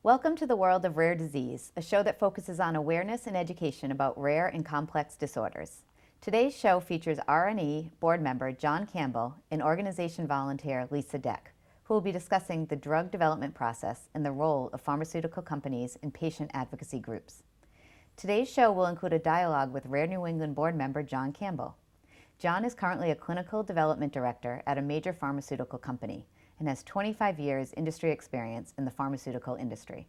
Welcome to the World of Rare Disease, a show that focuses on awareness and education about rare and complex disorders. Today's show features R&E board member John Campbell and organization volunteer Lisa Deck, who will be discussing the drug development process and the role of pharmaceutical companies and patient advocacy groups. Today's show will include a dialogue with Rare New England board member John Campbell. John is currently a clinical development director at a major pharmaceutical company and has 25 years industry experience in the pharmaceutical industry.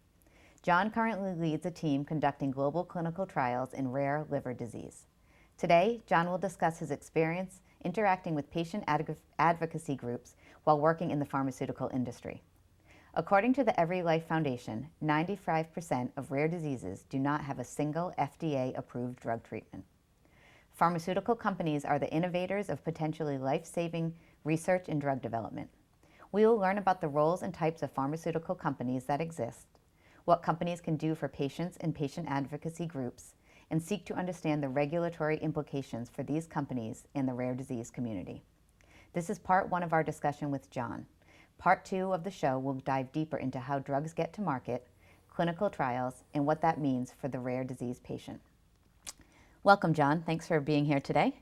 John currently leads a team conducting global clinical trials in rare liver disease. Today, John will discuss his experience interacting with patient advocacy groups while working in the pharmaceutical industry. According to the Every Life Foundation, 95% of rare diseases do not have a single FDA-approved drug treatment. Pharmaceutical companies are the innovators of potentially life-saving research and drug development. We will learn about the roles and types of pharmaceutical companies that exist, what companies can do for patients and patient advocacy groups, and seek to understand the regulatory implications for these companies and the rare disease community. This is part one of our discussion with John. Part two of the show will dive deeper into how drugs get to market, clinical trials, and what that means for the rare disease patient. Welcome, John. Thanks for being here today.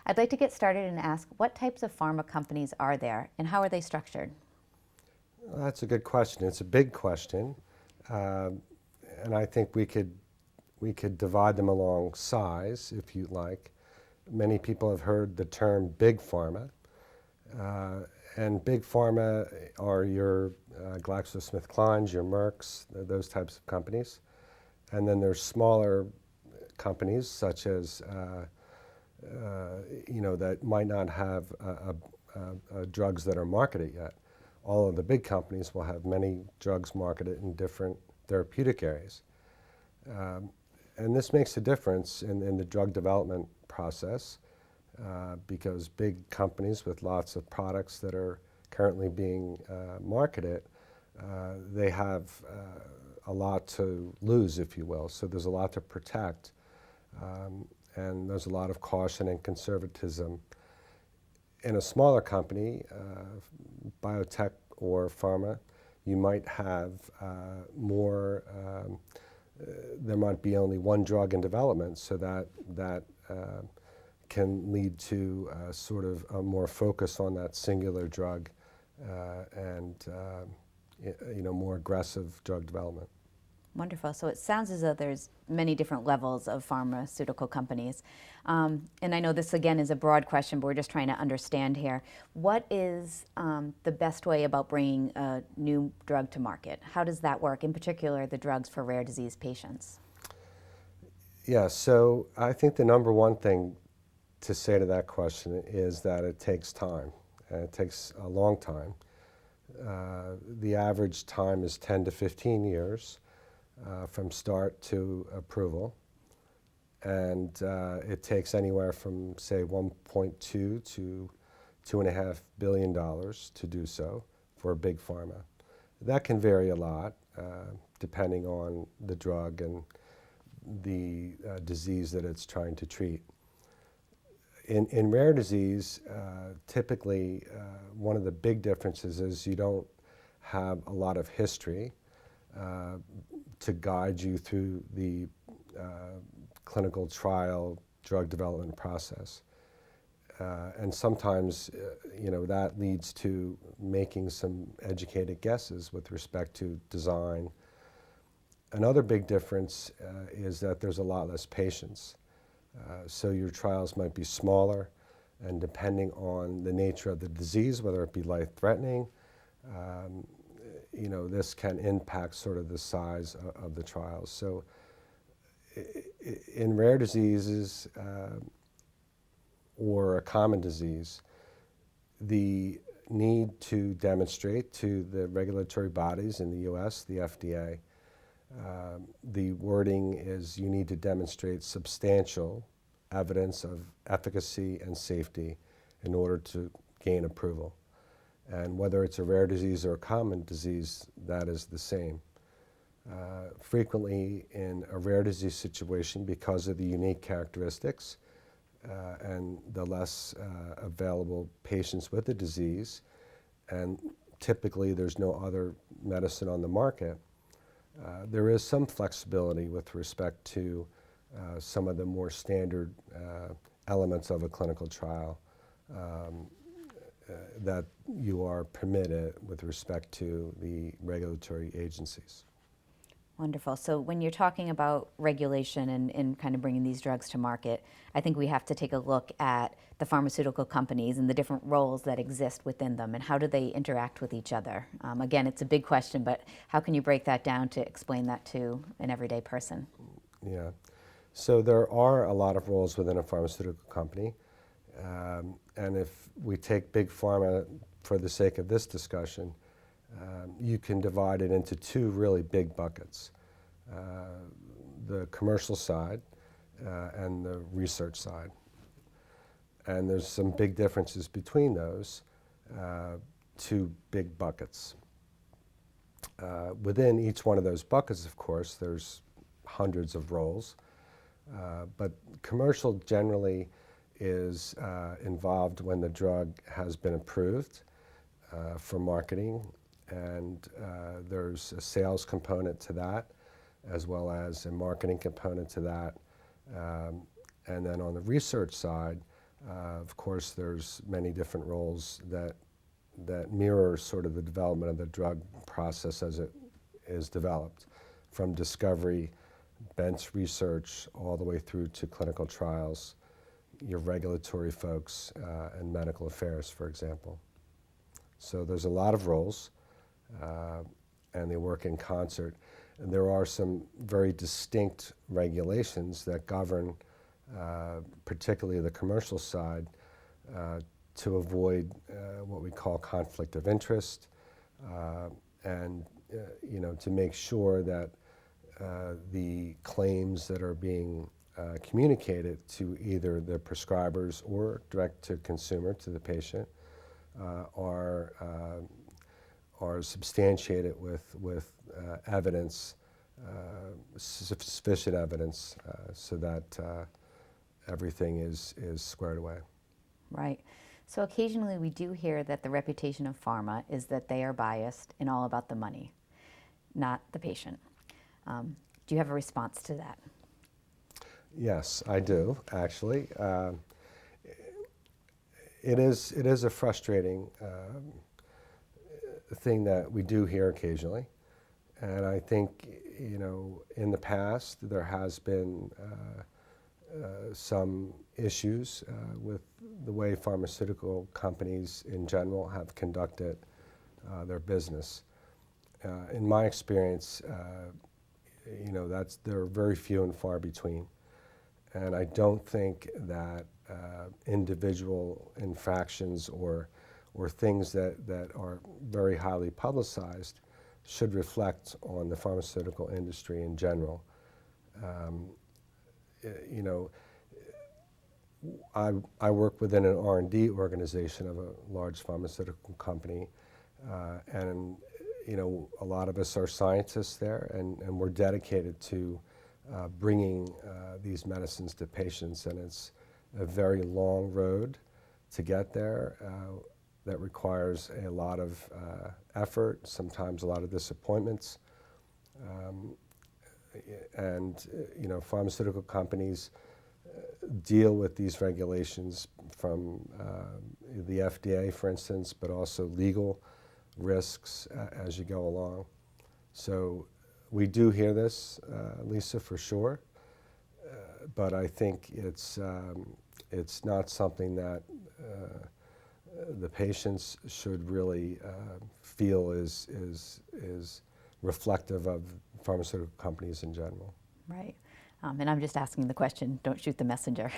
I'd like to get started and ask, what types of pharma companies are there and how are they structured? Well, that's a good question. It's a big question, and I think we could divide them along size, if you like. Many people have heard the term big pharma, and big pharma are your GlaxoSmithKlines, your Mercks, those types of companies. And then there's smaller companies such as that might not have drugs that are marketed yet. All of the big companies will have many drugs marketed in different therapeutic areas. And this makes a difference in the drug development process because big companies with lots of products that are currently being marketed, they have a lot to lose, if you will. So there's a lot to protect. And there's a lot of caution and conservatism. In a smaller company, biotech or pharma, you might have there might be only one drug in development, so that can lead to sort of a more focus on that singular drug and more aggressive drug development. Wonderful. So it sounds as though there's many different levels of pharmaceutical companies. And I know this, again, is a broad question, but we're just trying to understand here. What is the best way about bringing a new drug to market? How does that work, in particular, the drugs for rare disease patients? Yeah, so I think the number one thing to say to that question is that it takes time, and it takes a long time. The average time is 10 to 15 years. From start to approval, and it takes anywhere from, say, $1.2 to $2.5 billion to do so for a big pharma. That can vary a lot depending on the drug and the disease that it's trying to treat. In rare disease, typically one of the big differences is you don't have a lot of history to guide you through the clinical trial drug development process. And sometimes, that leads to making some educated guesses with respect to design. Another big difference is that there's a lot less patients. So your trials might be smaller, and depending on the nature of the disease, whether it be life-threatening, this can impact sort of the size of the trials. So in rare diseases or a common disease, the need to demonstrate to the regulatory bodies in the US, the FDA, the wording is you need to demonstrate substantial evidence of efficacy and safety in order to gain approval. And whether it's a rare disease or a common disease, that is the same. Frequently in a rare disease situation, because of the unique characteristics and the less available patients with the disease, and typically there's no other medicine on the market, There is some flexibility with respect to some of the more standard elements of a clinical trial that you are permitted with respect to the regulatory agencies. Wonderful. So when you're talking about regulation and kind of bringing these drugs to market, I think we have to take a look at the pharmaceutical companies and the different roles that exist within them and how do they interact with each other. Again, it's a big question, but how can you break that down to explain that to an everyday person? Yeah. So there are a lot of roles within a pharmaceutical company. And if we take big pharma for the sake of this discussion, you can divide it into two really big buckets, the commercial side and the research side. And there's some big differences between those two big buckets. Within each one of those buckets, of course, there's hundreds of roles, but commercial generally is involved when the drug has been approved for marketing, and there's a sales component to that as well as a marketing component to that. And then on the research side, of course, there's many different roles that mirror sort of the development of the drug process as it is developed, from discovery, bench research, all the way through to clinical trials, your regulatory folks, and medical affairs, for example. So there's a lot of roles, and they work in concert. And there are some very distinct regulations that govern particularly the commercial side to avoid what we call conflict of interest, and to make sure that the claims that are being communicated to either the prescribers or direct to consumer, to the patient, are substantiated with evidence, sufficient evidence, so that everything is squared away. Right. So occasionally we do hear that the reputation of pharma is that they are biased and all about the money, not the patient. Do you have a response to that? Yes, I do, actually. It is a frustrating thing that we do hear occasionally. And I think, in the past there has been some issues with the way pharmaceutical companies in general have conducted their business. In my experience, they're very few and far between. And I don't think that individual infractions or things that are very highly publicized should reflect on the pharmaceutical industry in general. I work within an R&D organization of a large pharmaceutical company, and a lot of us are scientists there, and we're dedicated to bringing these medicines to patients, and it's a very long road to get there that requires a lot of effort, sometimes a lot of disappointments. And pharmaceutical companies deal with these regulations from the FDA, for instance, but also legal risks as you go along. So we do hear this, Lisa, for sure, but I think it's not something that the patients should really feel is reflective of pharmaceutical companies in general. Right. And I'm just asking the question, don't shoot the messenger.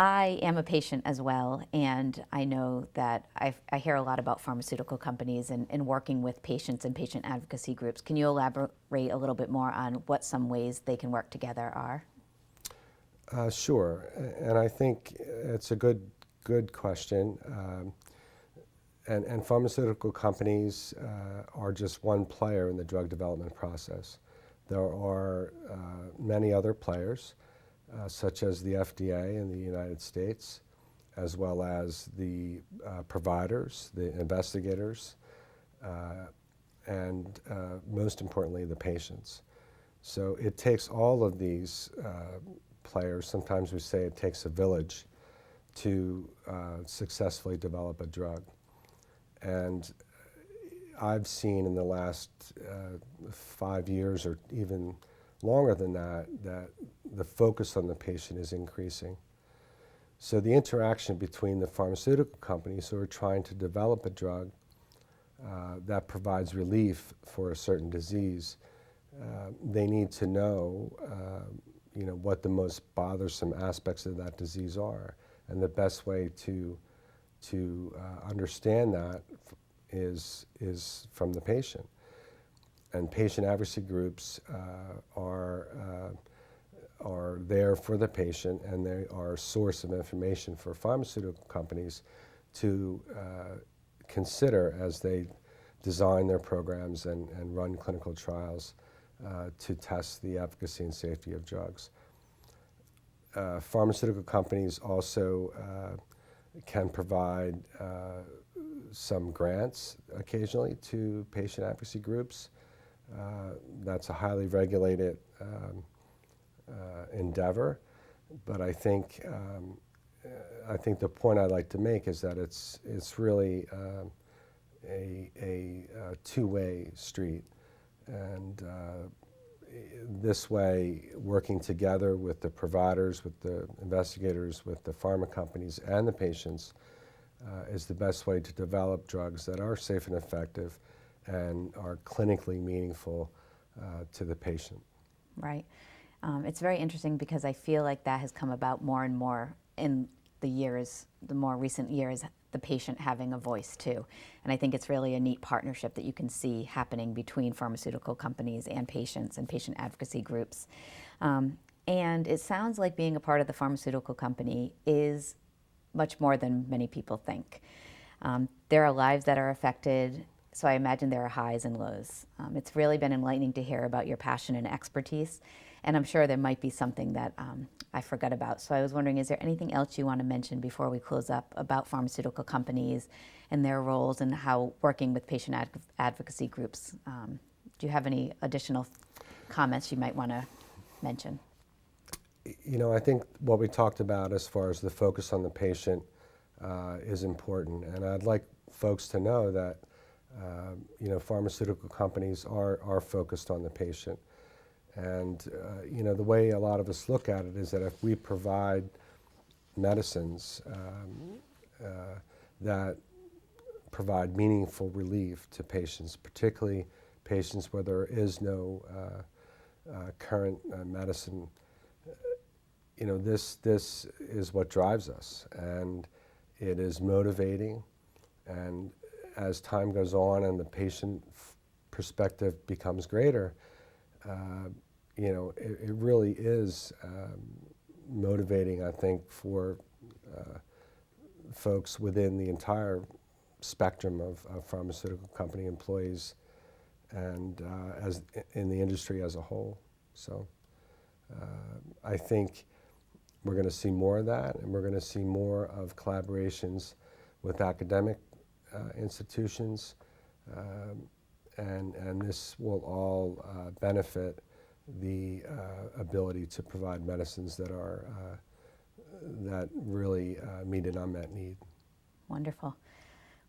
I am a patient as well, and I know that I hear a lot about pharmaceutical companies and working with patients and patient advocacy groups. Can you elaborate a little bit more on what some ways they can work together are? Sure, and I think it's a good question. And pharmaceutical companies are just one player in the drug development process. There are many other players, such as the FDA in the United States, as well as the providers, the investigators, and most importantly, the patients. So it takes all of these players. Sometimes we say it takes a village to successfully develop a drug. And I've seen in the last 5 years or even longer than that, that the focus on the patient is increasing. So the interaction between the pharmaceutical companies who are trying to develop a drug that provides relief for a certain disease, they need to know, what the most bothersome aspects of that disease are. And the best way to understand that is from the patient. And patient advocacy groups are there for the patient, and they are a source of information for pharmaceutical companies to consider as they design their programs and run clinical trials to test the efficacy and safety of drugs. Pharmaceutical companies also can provide some grants occasionally to patient advocacy groups. That's a highly regulated endeavor, but I think the point I'd like to make is that it's really a two-way street, and this way, working together with the providers, with the investigators, with the pharma companies, and the patients is the best way to develop drugs that are safe and effective and are clinically meaningful to the patient. Right. It's very interesting because I feel like that has come about more and more in the more recent years, the patient having a voice too. And I think it's really a neat partnership that you can see happening between pharmaceutical companies and patients and patient advocacy groups. And it sounds like being a part of the pharmaceutical company is much more than many people think. There are lives that are affected, so I imagine there are highs and lows. It's really been enlightening to hear about your passion and expertise, and I'm sure there might be something that I forgot about. So I was wondering, is there anything else you want to mention before we close up about pharmaceutical companies and their roles and how working with patient advocacy groups? Do you have any additional comments you might want to mention? I think what we talked about as far as the focus on the patient is important, and I'd like folks to know that pharmaceutical companies are focused on the patient. And the way a lot of us look at it is that if we provide medicines that provide meaningful relief to patients, particularly patients where there is no current medicine, this is what drives us, and it is motivating. And as time goes on and the patient perspective becomes greater, it really is motivating, I think, for folks within the entire spectrum of pharmaceutical company employees and as in the industry as a whole. So I think we're going to see more of that, and we're going to see more of collaborations with academic institutions, and this will all benefit the ability to provide medicines that are that really meet an unmet need. Wonderful.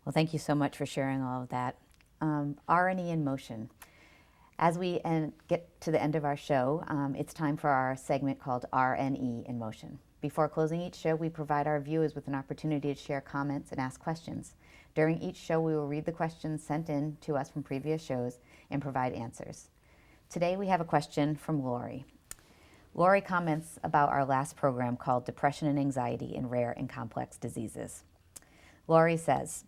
Well, thank you so much for sharing all of that. RNA and Motion. As we get to the end of our show, it's time for our segment called RNE in Motion. Before closing each show, we provide our viewers with an opportunity to share comments and ask questions. During each show, we will read the questions sent in to us from previous shows and provide answers. Today, we have a question from Lori. Lori comments about our last program called Depression and Anxiety in Rare and Complex Diseases. Lori says,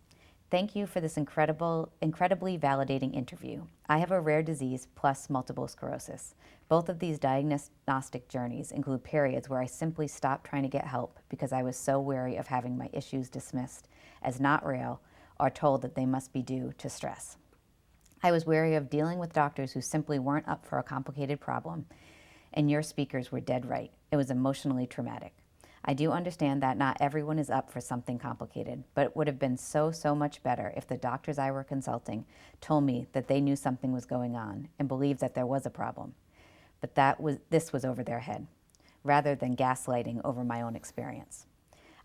"Thank you for this incredibly validating interview. I have a rare disease plus multiple sclerosis. Both of these diagnostic journeys include periods where I simply stopped trying to get help because I was so wary of having my issues dismissed as not real or told that they must be due to stress. I was wary of dealing with doctors who simply weren't up for a complicated problem, and your speakers were dead right. It was emotionally traumatic. I do understand that not everyone is up for something complicated, but it would have been so much better if the doctors I were consulting told me that they knew something was going on and believed that there was a problem. But this was over their head, rather than gaslighting over my own experience.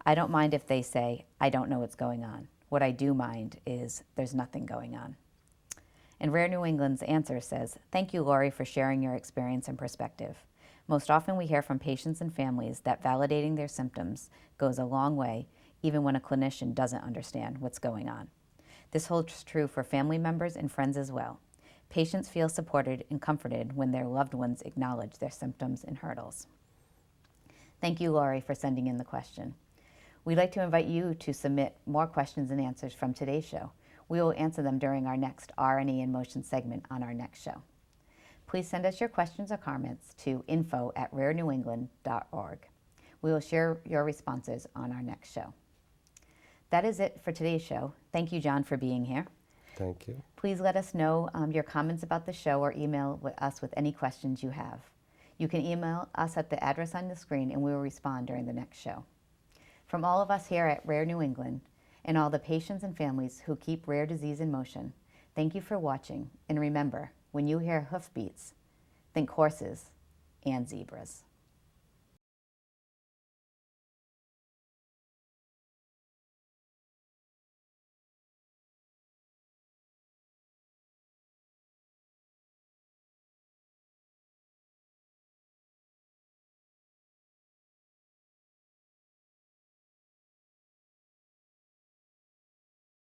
I don't mind if they say, I don't know what's going on. What I do mind is there's nothing going on. And Rare New England's answer says, thank you, Lori, for sharing your experience and perspective. Most often we hear from patients and families that validating their symptoms goes a long way, even when a clinician doesn't understand what's going on. This holds true for family members and friends as well. Patients feel supported and comforted when their loved ones acknowledge their symptoms and hurdles. Thank you, Lori, for sending in the question. We'd like to invite you to submit more questions and answers from today's show. We will answer them during our next RNA and Motion segment on our next show. Please send us your questions or comments to info@rarenewengland.org. We will share your responses on our next show. That is it for today's show. Thank you, John, for being here. Thank you. Please let us know your comments about the show or email us with any questions you have. You can email us at the address on the screen and we will respond during the next show. From all of us here at Rare New England and all the patients and families who keep rare disease in motion, thank you for watching, and remember, when you hear hoofbeats, think horses and zebras.